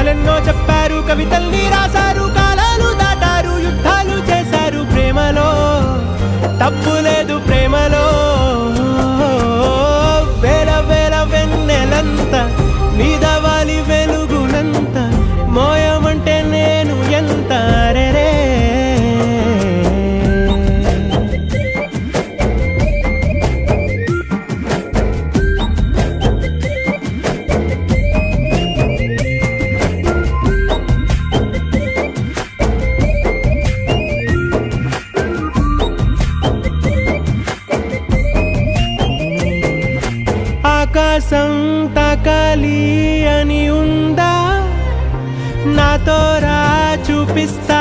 కథలెన్నో చెప్పారు, కవితల్ని రాశారు, కాలాలు దాటారు, యుద్ధాలు చేశారు. ప్రేమలో తప్పు లేదు, ప్రేమలో వేల వేల వెన్నెలంత నీదవాలి వెలుగునంత మోయమంటే నేను ఎంత రే. ఆకాశం తాకాలి అని ఉందా, నాతో రా చూపిస్తా